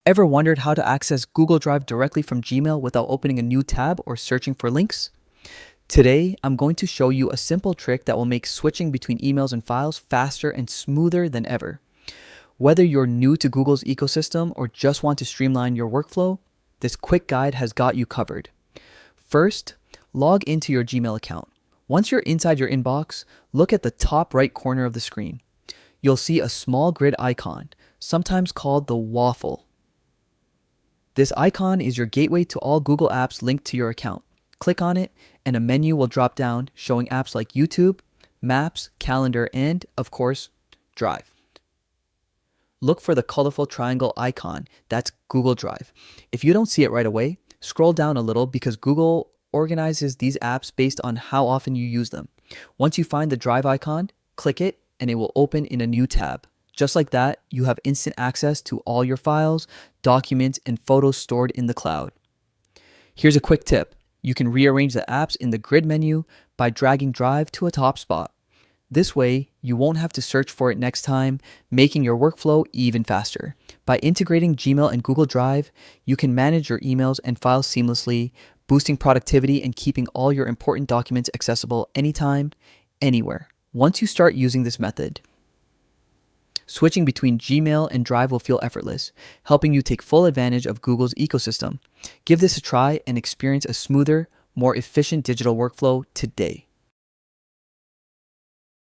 Ever wondered how to access Google Drive directly from Gmail without opening a new tab or searching for links? Today, I'm going to show you a simple trick that will make switching between emails and files faster and smoother than ever. Whether you're new to Google's ecosystem or just want to streamline your workflow, this quick guide has got you covered. First, log into your Gmail account. Once you're inside your inbox, look at the top right corner of the screen. You'll see a small grid icon, sometimes called the waffle. This icon is your gateway to all Google apps linked to your account. Click on it, and a menu will drop down showing apps like YouTube, Maps, Calendar, and, of course, Drive. Look for the colorful triangle icon. That's Google Drive. If you don't see it right away, scroll down a little because Google organizes these apps based on how often you use them. Once you find the Drive icon, click it, and it will open in a new tab. Just like that, you have instant access to all your files, documents, and photos stored in the cloud. Here's a quick tip. You can rearrange the apps in the grid menu by dragging Drive to a top spot. This way, you won't have to search for it next time, making your workflow even faster. By integrating Gmail and Google Drive, you can manage your emails and files seamlessly, boosting productivity and keeping all your important documents accessible anytime, anywhere. Once you start using this method, switching between Gmail and Drive will feel effortless, helping you take full advantage of Google's ecosystem. Give this a try and experience a smoother, more efficient digital workflow today.